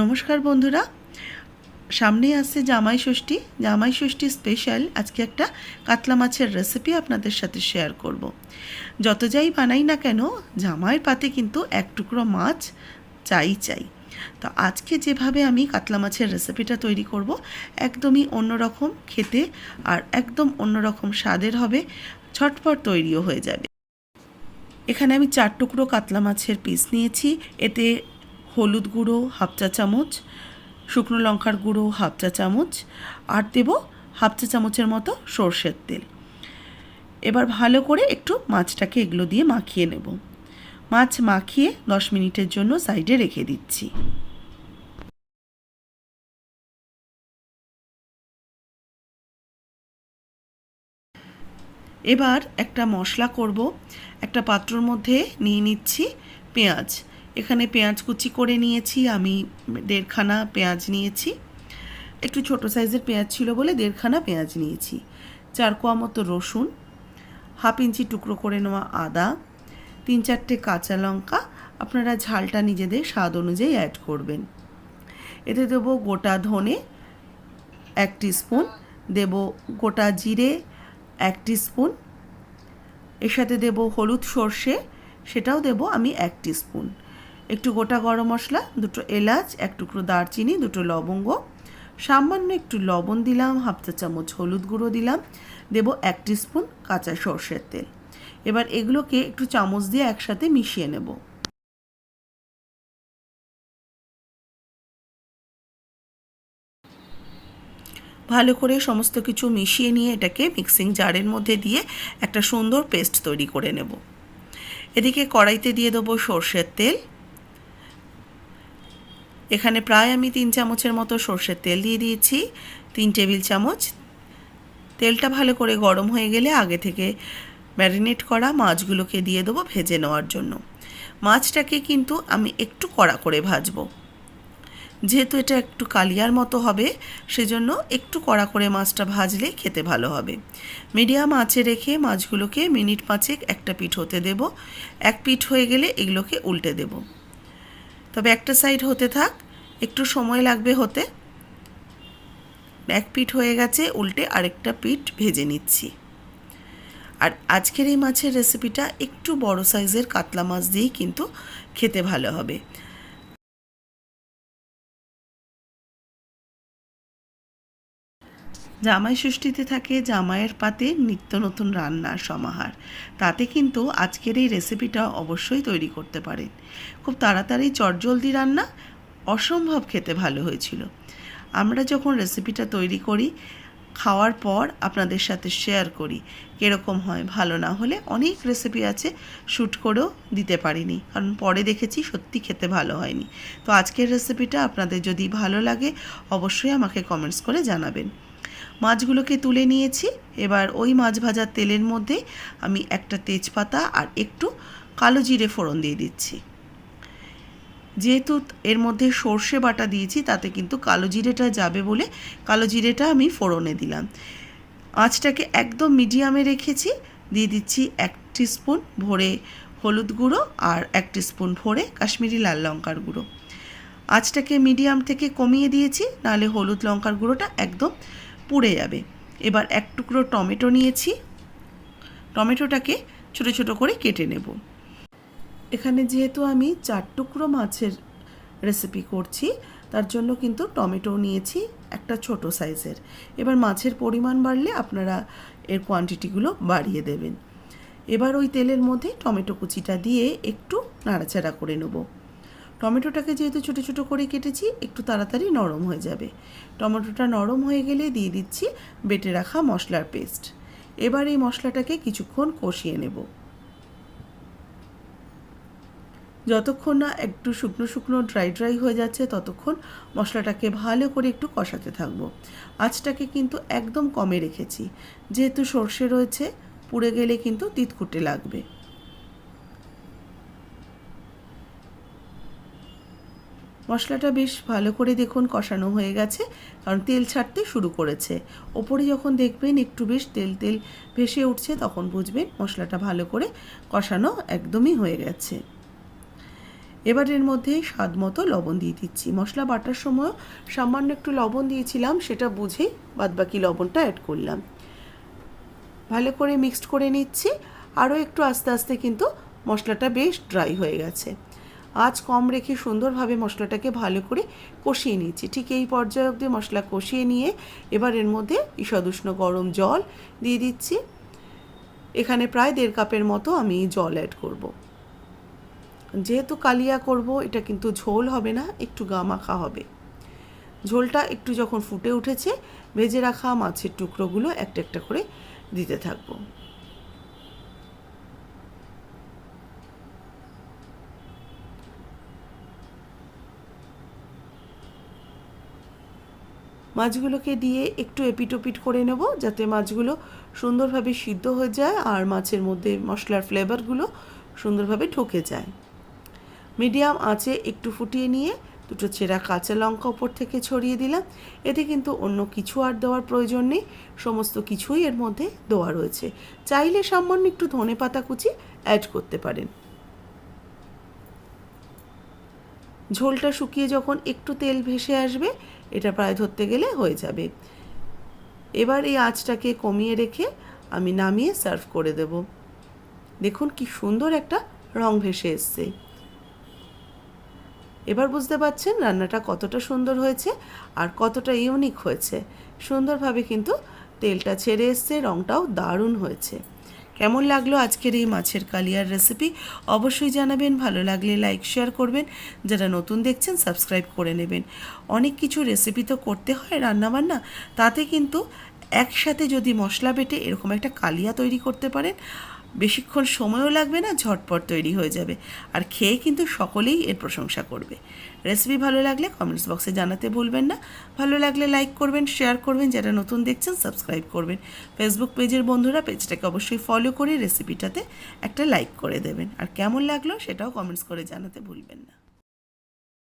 নমস্কার বন্ধুরা, সামনে আসছে জামাই ষষ্ঠী স্পেশাল। আজকে একটা কাতলা মাছের রেসিপি আপনাদের সাথে শেয়ার করব। যত যাই বানাই না কেন, জামাইয়ের পাতে কিন্তু এক টুকরো মাছ চাই। তো আজকে যেভাবে আমি কাতলা মাছের রেসিপিটা তৈরি করব, একদমই অন্যরকম খেতে আর একদম অন্যরকম স্বাদের হবে, ঝটপট তৈরিও হয়ে যাবে। এখানে আমি 4 টুকরো কাতলা মাছের পিস নিয়েছি। এতে হলুদ গুঁড়ো হাফ চা চামচ, শুকনো লঙ্কার গুঁড়ো হাফ চা চামচ, আর দেব হাফ চা চামচের মতো সর্ষের তেল। এবার ভালো করে একটু মাছটাকে এগুলো দিয়ে মাখিয়ে নেব। মাছ মাখিয়ে 10 মিনিটের জন্য সাইডে রেখে দিচ্ছি। এবার একটা মশলা করব। একটা পাত্রর মধ্যে নিয়ে নিচ্ছি পেঁয়াজ। এখানে পেঁয়াজ কুচি করে নিয়েছি, আমি 1.5 খানা পেঁয়াজ নিয়েছি। একটু ছোট সাইজের পেঁয়াজ ছিল বলে 1.5 খানা পেঁয়াজ নিয়েছি। 4 কোয়া মতো রসুন, হাফ ইঞ্চি টুকরো করে নেওয়া আদা, 3-4টে কাঁচা লঙ্কা। আপনারা ঝালটা নিজেদের স্বাদ অনুযায়ী অ্যাড করবেন। এতে দেবো গোটা ধনে 1 টিস্পুন, দেব গোটা জিরে 1 টিস্পুন, এর সাথে দেব হলুদ সর্ষে, সেটাও দেব আমি 1 টিস্পুন, একটু গোটা গরম মশলা, 2টো এলাচ, 1 টুকরো দারচিনি, 2টো লবঙ্গ, সামান্য একটু লবণ দিলাম, হাফ চা চামচ হলুদ গুঁড়ো দিলাম, দেব 1 টিস্পুন কাঁচা সর্ষের তেল। এবার এগুলোকে একটু চামচ দিয়ে একসাথে মিশিয়ে নেব। ভালো করে সমস্ত কিছু মিশিয়ে নিয়ে এটাকে মিক্সিং জারের মধ্যে দিয়ে একটা সুন্দর পেস্ট তৈরি করে নেব। এদিকে কড়াইতে দিয়ে দেবো সর্ষের তেল। এখানে প্রায় আমি 3 চামচের মতো সর্ষের তেল দিয়ে দিয়েছি, 3 টেবিল চামচ। তেলটা ভালো করে গরম হয়ে গেলে আগে থেকে ম্যারিনেট করা মাছগুলোকে দিয়ে দেবো ভেজে নেওয়ার জন্য। মাছটাকে কিন্তু আমি একটু কড়া করে ভাজবো, যেহেতু এটা একটু কালিয়ার মতো হবে, সেজন্য একটু কড়া করে মাছটা ভাজলে খেতে ভালো হবে। মিডিয়াম আঁচে রেখে মাছগুলোকে মিনিট 5 একটা পিঠ হতে দেব। এক পিঠ হয়ে গেলে এগুলোকে উল্টে দেব। তবে একটা সাইড হতে থাক, একটু সময় লাগবে হতে। এক পিঠ হয়ে গেছে, উল্টে আরেকটা পিঠ ভেজে নিচ্ছি। আর আজকের এই মাছের রেসিপিটা একটু বড় সাইজের কাতলা মাছ দিয়েই কিন্তু খেতে ভালো হবে। জামাই ষষ্ঠীতে থাকে জামাইয়ের পাতে নিত্য নতুন রান্নার সমাহার। তাতে কিন্তু আজকের এই রেসিপিটা অবশ্যই তৈরি করতে পারেন। খুব তাড়াতাড়ি চটজলদি রান্না, অসম্ভব খেতে ভালো হয়েছিল। আমরা যখন রেসিপিটা তৈরি করি, খাওয়ার পর আপনাদের সাথে শেয়ার করি কীরকম হয়। ভালো না হলে অনেক রেসিপি আছে, শ্যুট করেও দিতে পারিনি, কারণ পরে দেখেছি সত্যি খেতে ভালো হয়নি। তো আজকের রেসিপিটা আপনাদের যদি ভালো লাগে অবশ্যই আমাকে কমেন্টস করে জানাবেন। মাছগুলোকে তুলে নিয়েছি। এবার ওই মাছ ভাজার তেলের মধ্যে আমি একটা তেজপাতা আর একটু কালো জিরে ফোড়ন দিয়ে দিচ্ছি। যেহেতু এর মধ্যে সর্ষে বাটা দিয়েছি, তাতে কিন্তু কালো জিরেটা যাবে বলে কালো জিরেটা আমি ফোড়নে দিলাম। আঁচটাকে একদম মিডিয়ামে রেখেছি। দিয়ে দিচ্ছি 1 টিস্পুন ভরে হলুদ গুঁড়ো আর 1 টিস্পুন ভরে কাশ্মীরি লাল লঙ্কার গুঁড়ো। আঁচটাকে মিডিয়াম থেকে কমিয়ে দিয়েছি, নাহলে হলুদ লঙ্কার গুঁড়োটা একদম পুড়ে যাবে। এবার 1 টুকরো টমেটো নিয়েছি, টমেটোটাকে ছোট ছোট করে কেটে নেব। এখানে যেহেতু আমি 4 টুকরো মাছের রেসিপি করছি, তার জন্য কিন্তু টমেটো নিয়েছি একটা ছোট সাইজের। এবার মাছের পরিমাণ বাড়লে আপনারা এর কোয়ান্টিটিগুলো বাড়িয়ে দেবেন। এবার ওই তেলের মধ্যে টমেটো কুচিটা দিয়ে একটু নাড়াচাড়া করে নেব। টমেটোটাকে যেহেতু ছোটো ছোটো করে কেটেছি, একটু তাড়াতাড়ি নরম হয়ে যাবে। টমেটোটা নরম হয়ে গেলে দিয়ে দিচ্ছি বেটে রাখা মশলার পেস্ট। এবার এই মশলাটাকে কিছুক্ষণ কষিয়ে নেব। যতক্ষণ না একটু শুকনো শুকনো ড্রাই হয়ে যাচ্ছে, ততক্ষণ মশলাটাকে ভালো করে একটু কষাতে থাকবো। আঁচটাকে কিন্তু একদম কমে রেখেছি, যেহেতু সর্ষে রয়েছে, পুড়ে গেলে কিন্তু তিতকুটে লাগবে। মশলাটা বেশ ভালো করে দেখুন কষানো হয়ে গেছে, কারণ তেল ছাড়তে শুরু করেছে। ওপরে যখন দেখবেন একটু বেশ তেল তেল ভেসে উঠছে, তখন বুঝবেন মশলাটা ভালো করে কষানো একদমই হয়ে গেছে। এবার এর মধ্যে স্বাদ মতো লবণ দিয়ে দিচ্ছি। মশলা বাটার সময় সামান্য একটু লবণ দিয়েছিলাম, সেটা বুঝেই বাদবাকি লবণটা অ্যাড করলাম। ভালো করে মিক্সড করে নিচ্ছি। আরও একটু আস্তে আস্তে কিন্তু মশলাটা বেশ ড্রাই হয়ে গেছে। আঁচ কম রেখে সুন্দরভাবে মশলাটাকে ভালো করে কষিয়ে নিচ্ছি। ঠিক এই পর্যায়ে অবধি মশলা কষিয়ে নিয়ে এবার এর মধ্যে ঈষদ উষ্ণ গরম জল দিয়ে দিচ্ছি। এখানে প্রায় 1.5 কাপের মতো আমি জল অ্যাড করব। যেহেতু কালিয়া করব, এটা কিন্তু ঝোল হবে না, একটু গামাখা হবে। ঝোলটা একটু যখন ফুটে উঠেছে, ভেজে রাখা মাছের টুকরোগুলো একটা একটা করে দিতে থাকবো। মাছগুলোকে দিয়ে একটু এপিটোপিট করে নেব, যাতে মাছগুলো সুন্দরভাবে সিদ্ধ হয়ে যায় আর মাছের মধ্যে মশলার ফ্লেভারগুলো সুন্দরভাবে ঢুকে যায়। মিডিয়াম আঁচে একটু ফুটিয়ে নিয়ে 2টো চেরা কাঁচা লঙ্কা ওপর থেকে ছড়িয়ে দিলাম। এতে কিন্তু অন্য কিছু আর দেওয়ার প্রয়োজন নেই, সমস্ত কিছুই এর মধ্যে দেওয়া রয়েছে। চাইলে সামান্য একটু ধনেপাতা কুচি অ্যাড করতে পারেন। ঝোলটা শুকিয়ে যখন একটু তেল ভেসে আসবে, এটা প্রায় ধরতে গেলে হয়ে যাবে। এবার এই আঁচটাকে কমিয়ে রেখে আমি নামিয়ে সার্ভ করে দেব। দেখুন কি সুন্দর একটা রং ভেসে এসছে। এবার বুঝতে পারছেন রান্নাটা কতটা সুন্দর হয়েছে আর কতটা ইউনিক হয়েছে। সুন্দরভাবে কিন্তু তেলটা ছেড়ে এসছে, রংটাও দারুণ হয়েছে। কেমন লাগলো আজকের এই মাছের কালিয়ার রেসিপি অবশ্যই জানাবেন। ভালো লাগলে লাইক শেয়ার করবেন, যারা নতুন দেখছেন সাবস্ক্রাইব করে নেবেন। অনেক কিছু রেসিপি তো করতে হয় রান্নাবান্না, তাতে কিন্তু একসাথে যদি মশলা বেটে এরকম একটা কালিয়া তৈরি করতে পারেন, বেশিক্ষণ সময়ও লাগবে না, ঝটপট তৈরি হয়ে যাবে। আর খেয়ে কিন্তু সকলেই এর প্রশংসা করবে। রেসিপি ভালো লাগলে কমেন্টস বক্সে জানাতে ভুলবেন না। ভালো লাগলে লাইক করবেন, শেয়ার করবেন, যারা নতুন দেখছেন সাবস্ক্রাইব করবেন। ফেসবুক পেজের বন্ধুরা পেজটাকে অবশ্যই ফলো করে রেসিপিটাতে একটা লাইক করে দেবেন। আর কেমন লাগলো সেটাও কমেন্টস করে জানাতে ভুলবেন না।